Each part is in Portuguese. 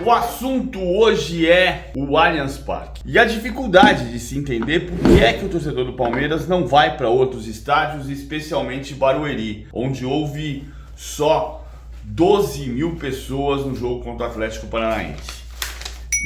O assunto hoje é o Allianz Parque e a dificuldade de se entender por que é que o torcedor do Palmeiras não vai para outros estádios, especialmente Barueri, onde houve só 12 mil pessoas no jogo contra o Atlético Paranaense.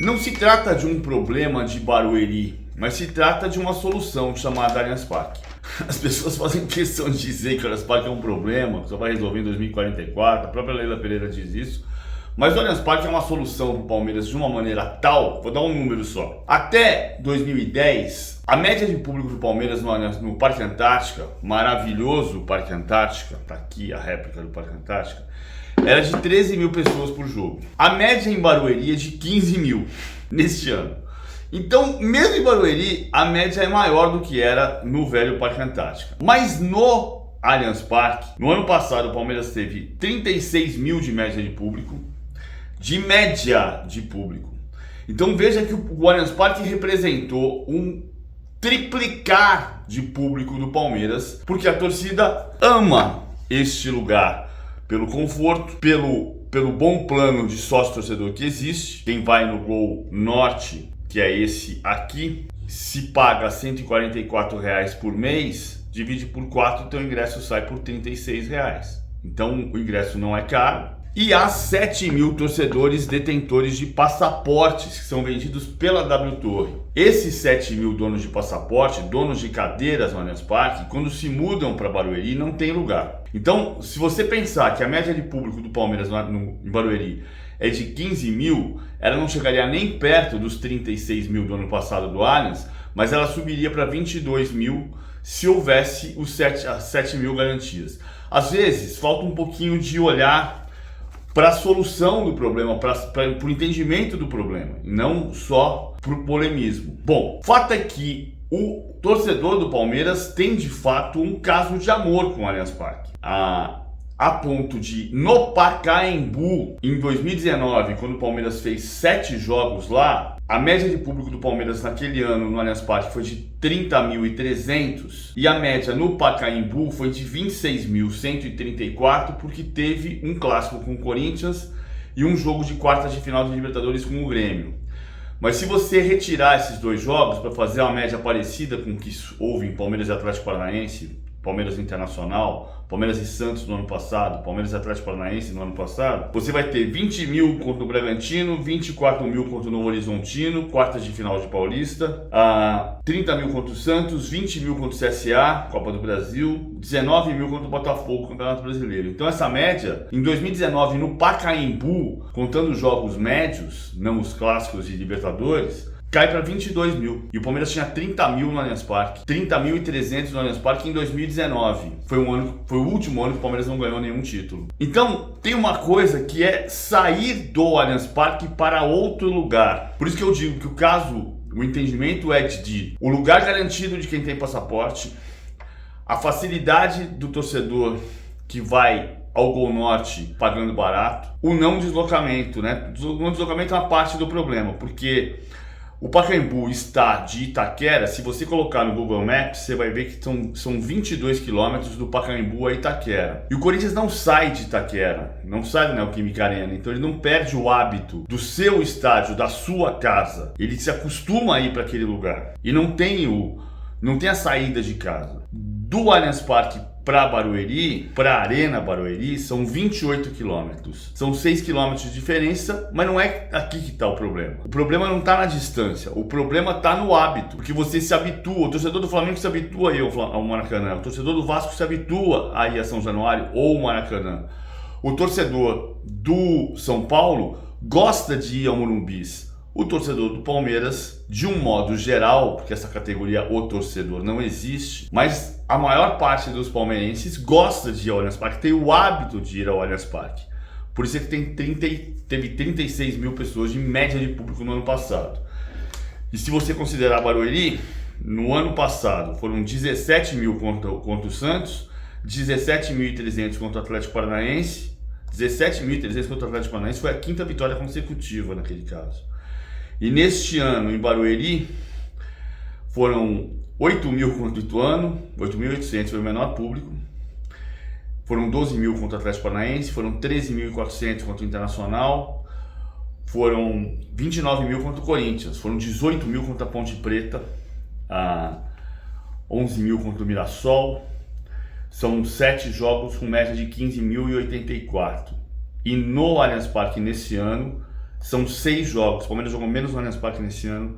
Não se trata de um problema de Barueri, mas se trata de uma solução chamada Allianz Parque. As pessoas fazem questão de dizer que o Allianz Parque é um problema, que só vai resolver em 2044, a própria Leila Pereira diz isso. Mas o Allianz Parque é uma solução para o Palmeiras de uma maneira tal, vou dar um número só. Até 2010, a média de público do Palmeiras no Parque Antártica, maravilhoso Parque Antártica, tá aqui a réplica do Parque Antártica, era de 13 mil pessoas por jogo. A média em Barueri é de 15 mil neste ano. Então, mesmo em Barueri, a média é maior do que era no velho Parque Antártica. Mas no Allianz Parque, no ano passado, o Palmeiras teve 36 mil de média de público. Então veja que o Allianz Parque representou um triplicar de público do Palmeiras, porque a torcida ama este lugar pelo conforto, pelo bom plano de sócio-torcedor que existe. Quem vai no Gol Norte, que é esse aqui, se paga R$ 144 por mês, divide por 4, teu ingresso sai por R$ 36. Então o ingresso não é caro. E há 7 mil torcedores detentores de passaportes que são vendidos pela W Torre. Esses 7 mil donos de passaporte, donos de cadeiras no Allianz Parque, quando se mudam para Barueri, não tem lugar. Então, se você pensar que a média de público do Palmeiras em Barueri é de 15 mil, ela não chegaria nem perto dos 36 mil do ano passado do Allianz, mas ela subiria para 22 mil se houvesse as 7 mil garantias. Às vezes, falta um pouquinho de olhar para a solução do problema, para o entendimento do problema, não só para o polemismo. Bom, fato é que o torcedor do Palmeiras tem de fato um caso de amor com o Allianz Parque. A ponto de, no Pacaembu, em 2019, quando o Palmeiras fez 7 jogos lá, a média de público do Palmeiras naquele ano no Allianz Parque foi de 30.300 e a média no Pacaembu foi de 26.134, porque teve um clássico com o Corinthians e um jogo de quartas de final de Libertadores com o Grêmio. Mas se você retirar esses dois jogos para fazer uma média parecida com o que houve em Palmeiras e Atlético Paranaense, Palmeiras Internacional, Palmeiras e Santos no ano passado, Palmeiras e Atlético Paranaense no ano passado, você vai ter 20 mil contra o Bragantino, 24 mil contra o Novo Horizontino, quartas de final de Paulista, 30 mil contra o Santos, 20 mil contra o CSA, Copa do Brasil, 19 mil contra o Botafogo, Campeonato Brasileiro. Então essa média, em 2019 no Pacaembu, contando os jogos médios, não os clássicos de Libertadores, cai para 22 mil. E o Palmeiras tinha 30 mil no Allianz Parque. 30.300 no Allianz Parque em 2019. Foi o último ano que o Palmeiras não ganhou nenhum título. Então, tem uma coisa que é sair do Allianz Parque para outro lugar. Por isso que eu digo que o entendimento é de o lugar garantido de quem tem passaporte, a facilidade do torcedor que vai ao Gol Norte pagando barato, o não deslocamento, né? O não deslocamento é uma parte do problema, porque o Pacaembu está de Itaquera. Se você colocar no Google Maps, você vai ver que são 22 quilômetros do Pacaembu a Itaquera. E o Corinthians não sai de Itaquera, não sai do Neoquímica Arena, então ele não perde o hábito do seu estádio, da sua casa. Ele se acostuma a ir para aquele lugar e não tem a saída de casa. Do Allianz Parque para Barueri, para a Arena Barueri, são 28 quilômetros. São 6 quilômetros de diferença, mas não é aqui que está o problema. O problema não está na distância, o problema está no hábito, porque você se habitua, o torcedor do Flamengo se habitua a ir ao Maracanã, o torcedor do Vasco se habitua a ir a São Januário ou Maracanã. O torcedor do São Paulo gosta de ir ao Morumbis. O torcedor do Palmeiras, de um modo geral, porque essa categoria o torcedor não existe, mas a maior parte dos palmeirenses gosta de ir ao Allianz Parque, tem o hábito de ir ao Allianz Parque. Por isso é que teve 36 mil pessoas de média de público no ano passado. E se você considerar Barueri, no ano passado foram 17 mil contra o Santos, 17.300 contra o Atlético Paranaense, 17.300 contra o Atlético Paranaense foi a 5ª vitória consecutiva naquele caso. E neste ano, em Barueri, foram 8 mil contra o Ituano, 8.800 foi o menor público. Foram 12 mil contra o Atlético Paranaense, foram 13.400 contra o Internacional, foram 29 mil contra o Corinthians, foram 18 mil contra a Ponte Preta, 11 mil contra o Mirassol. São 7 jogos com média de 15.084. E no Allianz Parque nesse ano, são 6 jogos. O Palmeiras jogou menos no Allianz Parque nesse ano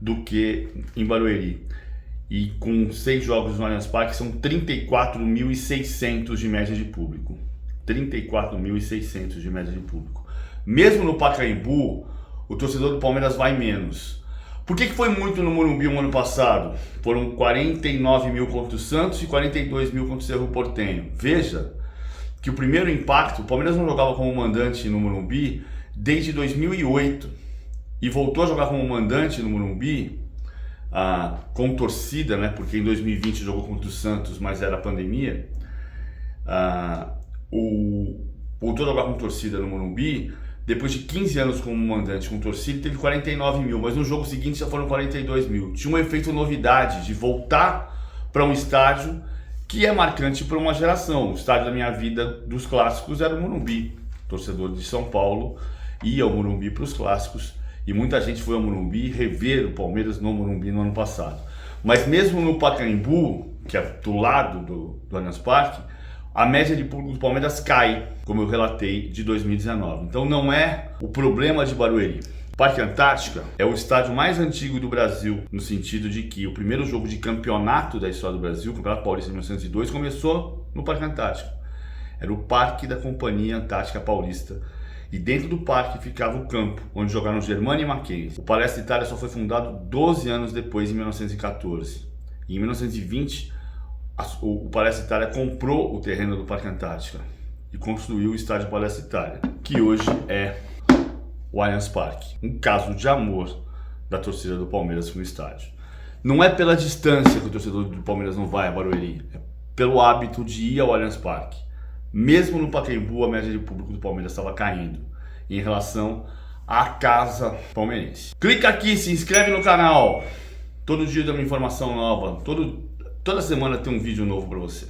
do que em Barueri. E com 6 jogos no Allianz Parque, são 34.600 de média de público. 34.600 de média de público. Mesmo no Pacaembu, o torcedor do Palmeiras vai menos. Por que foi muito no Morumbi no ano passado? Foram 49 mil contra o Santos e 42 mil contra o Cerro Porteño. Veja que o primeiro impacto, o Palmeiras não jogava como mandante no Morumbi desde 2008 e voltou a jogar como mandante no Morumbi com torcida, né? Porque em 2020 jogou contra o Santos, mas era a pandemia. Voltou a jogar com torcida no Morumbi depois de 15 anos como mandante com torcida, teve 49 mil, mas no jogo seguinte já foram 42 mil. Tinha um efeito novidade de voltar para um estádio que é marcante para uma geração. O estádio da minha vida dos clássicos era o Morumbi. Torcedor de São Paulo ia ao Morumbi para os clássicos e muita gente foi ao Morumbi rever o Palmeiras no Morumbi no ano passado. Mas mesmo no Pacaembu, que é do lado do Allianz Parque, a média de público do Palmeiras cai, como eu relatei, de 2019. Então não é o problema de Barueri. O Parque Antártica é o estádio mais antigo do Brasil, no sentido de que o primeiro jogo de campeonato da história do Brasil, o Campeonato Paulista de 1902, começou no Parque Antártica. Era o Parque da Companhia Antártica Paulista. E dentro do parque ficava o campo, onde jogaram Germânia e Mackenzie. O Palestra Itália só foi fundado 12 anos depois, em 1914. E em 1920, o Palestra Itália comprou o terreno do Parque Antártica e construiu o estádio Palestra Itália, que hoje é o Allianz Parque. Um caso de amor da torcida do Palmeiras com o estádio. Não é pela distância que o torcedor do Palmeiras não vai a Barueri, é pelo hábito de ir ao Allianz Parque. Mesmo no Pacaembu, a média de público do Palmeiras estava caindo em relação à casa palmeirense. Clica aqui, se inscreve no canal. Todo dia tem uma informação nova. Toda semana tem um vídeo novo para você.